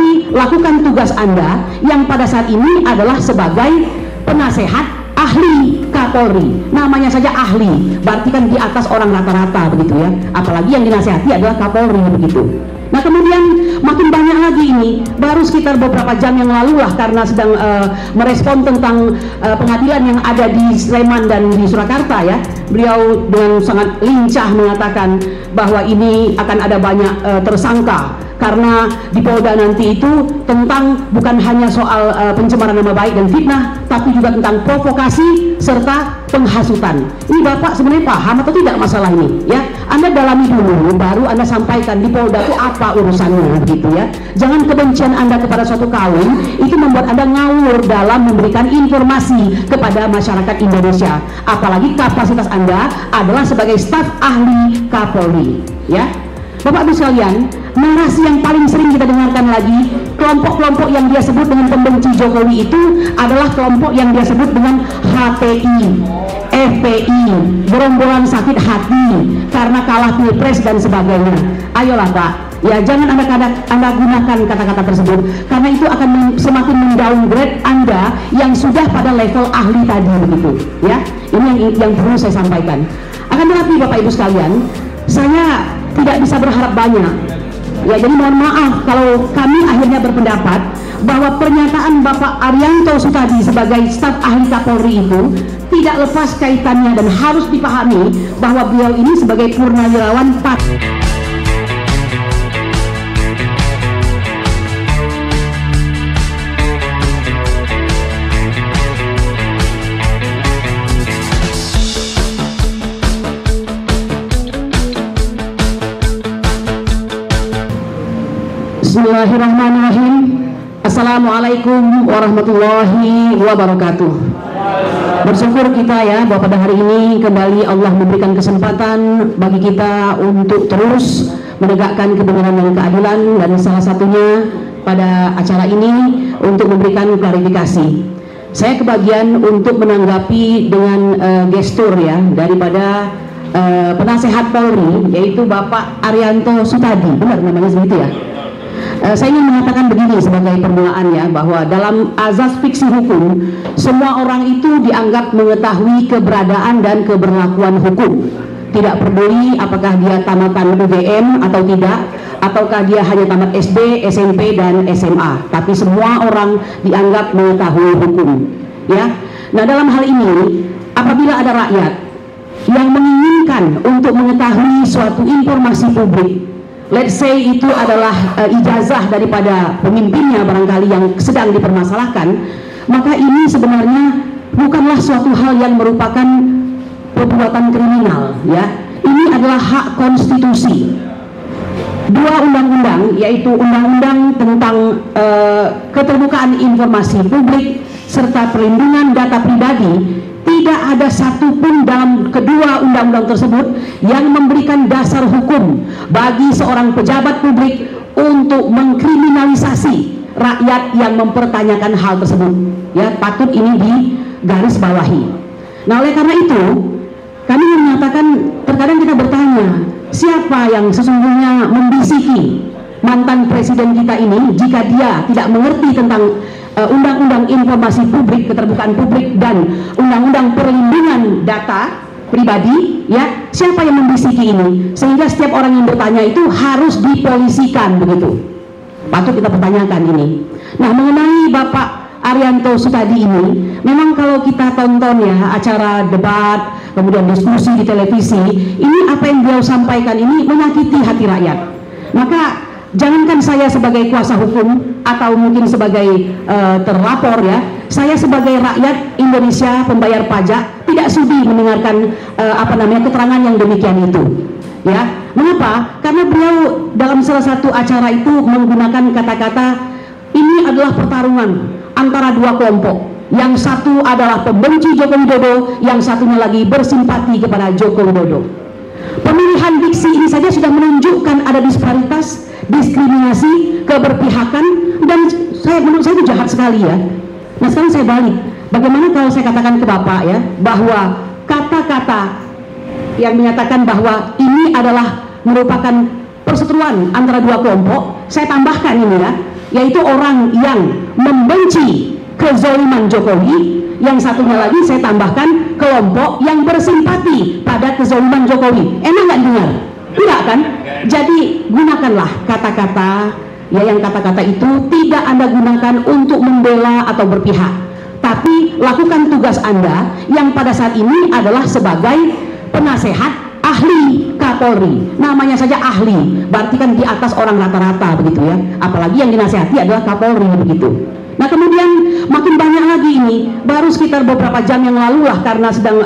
kembali lakukan tugas Anda yang pada saat ini adalah sebagai penasehat ahli Kapolri. Namanya saja ahli, berarti kan di atas orang rata-rata begitu ya. Apalagi yang dinasehati adalah Kapolri begitu. Nah kemudian makin banyak lagi ini, baru sekitar beberapa jam yang lalu lah, karena sedang merespon tentang pengadilan yang ada di Sleman dan di Surakarta ya, beliau dengan sangat lincah mengatakan bahwa ini akan ada banyak tersangka, karena di Polda nanti itu tentang bukan hanya soal pencemaran nama baik dan fitnah, tapi juga tentang provokasi serta penghasutan. Ini Bapak sebenarnya paham atau tidak masalah ini ya? Anda dalami dulu, baru Anda sampaikan di Polda itu apa urusannya gitu ya. Jangan kebencian Anda kepada suatu kaum itu membuat Anda ngawur dalam memberikan informasi kepada masyarakat Indonesia. Apalagi kapasitas Anda adalah sebagai staf ahli Kapolri ya. Bapak Ibu sekalian, narasi yang paling sering kita dengarkan lagi, kelompok-kelompok yang dia sebut dengan pembenci Jokowi itu adalah kelompok yang dia sebut dengan HTI, FPI, gerombolan sakit hati karena kalah pilpres dan sebagainya. Ayolah Pak, ya jangan Anda gunakan kata-kata tersebut, karena itu akan semakin mendowngrade Anda yang sudah pada level ahli tadi begitu ya. Ini yang perlu saya sampaikan. Akan tetapi Bapak Ibu sekalian, saya tidak bisa berharap banyak ya, jadi mohon maaf kalau kami akhirnya berpendapat bahwa pernyataan Bapak Arianto Sutadi sebagai staf ahli Kapolri itu tidak lepas kaitannya dan harus dipahami bahwa beliau ini sebagai purnawirawan Bismillahirrahmanirrahim. Assalamualaikum warahmatullahi wabarakatuh. Bersyukur kita ya bahwa pada hari ini kembali Allah memberikan kesempatan bagi kita untuk terus menegakkan kebenaran dan keadilan, dan salah satunya pada acara ini untuk memberikan klarifikasi. Saya kebagian untuk menanggapi dengan gestur ya daripada penasehat Polri, yaitu Bapak Arianto Sutadi, benar namanya seperti ya. Saya ingin mengatakan begini sebagai permulaan ya, bahwa dalam azas fiksi hukum semua orang itu dianggap mengetahui keberadaan dan keberlakuan hukum, tidak peduli apakah dia tamatan UGM atau tidak, ataukah dia hanya tamat SD, SMP dan SMA, tapi semua orang dianggap mengetahui hukum ya. Nah dalam hal ini, apabila ada rakyat yang menginginkan untuk mengetahui suatu informasi publik, let's say itu adalah ijazah daripada pemimpinnya barangkali yang sedang dipermasalahkan, maka ini sebenarnya bukanlah suatu hal yang merupakan perbuatan kriminal ya. Ini adalah hak konstitusi. Dua undang-undang, yaitu undang-undang tentang keterbukaan informasi publik serta perlindungan data pribadi, tidak ada satupun dalam kedua undang-undang tersebut yang memberikan dasar hukum bagi seorang pejabat publik untuk mengkriminalisasi rakyat yang mempertanyakan hal tersebut ya. Patut ini digarisbawahi. Nah oleh karena itu kami menyatakan, terkadang kita bertanya, siapa yang sesungguhnya membisiki mantan presiden kita ini jika dia tidak mengerti tentang undang-undang informasi publik, keterbukaan publik, dan undang-undang perlindungan data pribadi ya. Siapa yang membisiki ini sehingga setiap orang yang bertanya itu harus dipolisikan begitu? Patut kita pertanyakan ini. Nah mengenai Bapak Arianto Sutadi ini, memang kalau kita tonton ya acara debat, kemudian diskusi di televisi, ini apa yang beliau sampaikan ini menyakiti hati rakyat. Maka jangankan saya sebagai kuasa hukum atau mungkin sebagai terlapor ya, saya sebagai rakyat Indonesia pembayar pajak tidak sudi mendengarkan keterangan yang demikian itu ya. Mengapa? Karena beliau dalam salah satu acara itu menggunakan kata-kata ini adalah pertarungan antara dua kelompok, yang satu adalah pembenci Joko Widodo, yang satunya lagi bersimpati kepada Joko Widodo. Pemilihan diksi ini saja sudah menunjukkan ada disparitas, diskriminasi, keberpihakan, dan menurut saya itu jahat sekali ya. Nah sekarang saya balik, bagaimana kalau saya katakan ke Bapak ya, bahwa kata-kata yang menyatakan bahwa ini adalah merupakan perseteruan antara dua kelompok, saya tambahkan ini ya, yaitu orang yang membenci kezaliman Jokowi. Yang satunya lagi saya tambahkan kelompok yang bersimpati pada kezaliman Jokowi. Enak nggak dengar? Tidak kan? Jadi gunakanlah kata-kata, ya, yang kata-kata itu tidak Anda gunakan untuk membela atau berpihak, tapi lakukan tugas Anda yang pada saat ini adalah sebagai penasehat ahli Kapolri. Namanya saja ahli, berarti kan di atas orang rata-rata begitu ya. Apalagi yang dinasehati adalah Kapolri begitu. Nah kemudian makin banyak lagi ini, baru sekitar beberapa jam yang lalu lah, karena sedang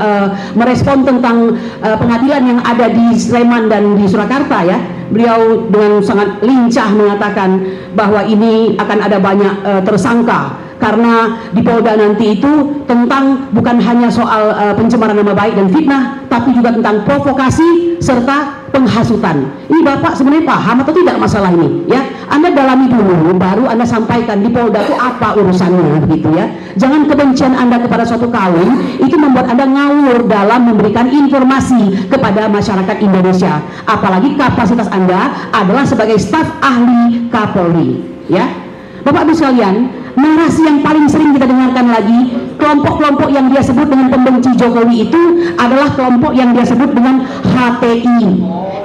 merespon tentang pengadilan yang ada di Sleman dan di Surakarta ya, beliau dengan sangat lincah mengatakan bahwa ini akan ada banyak tersangka, karena di Polda nanti itu tentang bukan hanya soal pencemaran nama baik dan fitnah, tapi juga tentang provokasi serta penghasutan. Ini Bapak sebenarnya paham atau tidak masalah ini ya? Anda dalami dulu, baru Anda sampaikan di Polda itu apa urusannya begitu ya. Jangan kebencian Anda kepada suatu kaum itu membuat Anda ngawur dalam memberikan informasi kepada masyarakat Indonesia. Apalagi kapasitas Anda adalah sebagai staf ahli Kapolri ya. Bapak Ibu sekalian, narasi yang paling sering kita dengarkan lagi, kelompok-kelompok yang dia sebut dengan pembenci Jokowi itu adalah kelompok yang dia sebut dengan HTI,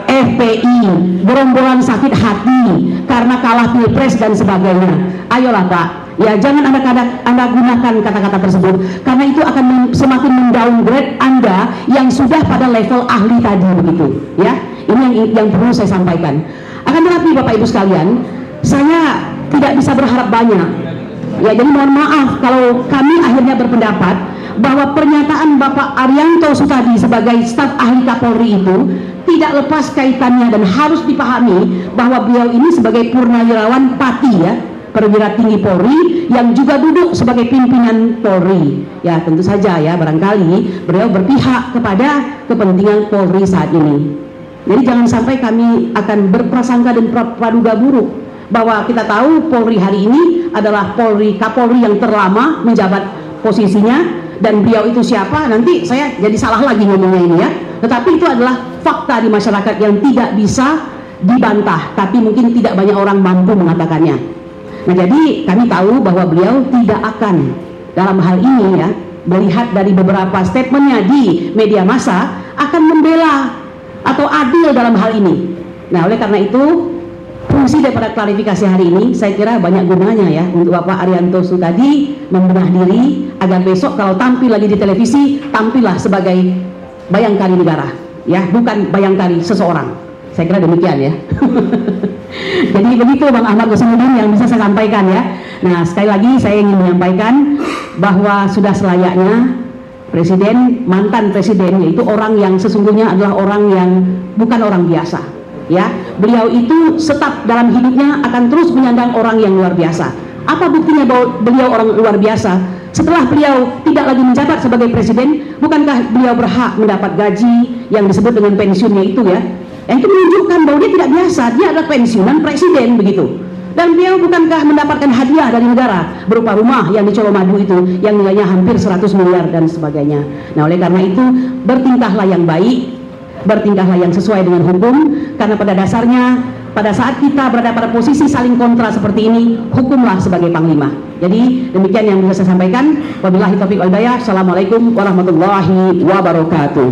FPI, gerombolan sakit hati karena kalah pilpres dan sebagainya. Ayolah Pak, ya jangan Anda gunakan kata-kata tersebut, karena itu akan semakin mendowngrade Anda yang sudah pada level ahli tadi begitu ya. Ini yang perlu saya sampaikan. Akan tetapi Bapak Ibu sekalian, saya tidak bisa berharap banyak ya, jadi mohon maaf kalau kami akhirnya berpendapat bahwa pernyataan Bapak Arianto Sutadi sebagai staf ahli Kapolri itu tidak lepas kaitannya dan harus dipahami bahwa beliau ini sebagai purnawirawan Pati ya, perwira tinggi Polri yang juga duduk sebagai pimpinan Polri ya. Tentu saja ya, barangkali beliau berpihak kepada kepentingan Polri saat ini. Jadi jangan sampai kami akan berprasangka dan praduga buruk bahwa kita tahu Polri hari ini adalah Kapolri yang terlama menjabat posisinya, dan beliau itu siapa, nanti saya jadi salah lagi ngomongnya ini ya. Tetapi itu adalah fakta di masyarakat yang tidak bisa dibantah, tapi mungkin tidak banyak orang mampu mengatakannya. Nah jadi kami tahu bahwa beliau tidak akan dalam hal ini ya, melihat dari beberapa statementnya di media massa, akan membela atau adil dalam hal ini. Nah oleh karena itu, fungsi daripada klarifikasi hari ini saya kira banyak gunanya ya, untuk Bapak Arianto Sutadi membenah diri agar besok kalau tampil lagi di televisi, tampillah sebagai bayangkari negara ya, bukan bayangkari seseorang. Saya kira demikian ya. Jadi begitu Bang Ahmad Ghazamudin yang bisa saya sampaikan ya. Nah sekali lagi saya ingin menyampaikan bahwa sudah selayaknya presiden, mantan presiden, yaitu orang yang sesungguhnya adalah orang yang bukan orang biasa ya. Beliau itu tetap dalam hidupnya akan terus menyandang orang yang luar biasa. Apa buktinya bahwa beliau orang luar biasa? Setelah beliau tidak lagi menjabat sebagai presiden, bukankah beliau berhak mendapat gaji yang disebut dengan pensiunnya itu ya? Yang itu menunjukkan bahwa dia tidak biasa, dia adalah pensiunan presiden begitu. Dan beliau bukankah mendapatkan hadiah dari negara berupa rumah yang di Colomadu itu yang nilainya hampir 100 miliar dan sebagainya. Nah oleh karena itu, bertingkahlah yang baik, bertingkahlah yang sesuai dengan hukum, karena pada dasarnya pada saat kita berada pada posisi saling kontra seperti ini, hukumlah sebagai panglima. Jadi demikian yang bisa saya sampaikan. Wabillahi taufiq wal hidayah. Assalamualaikum warahmatullahi wabarakatuh.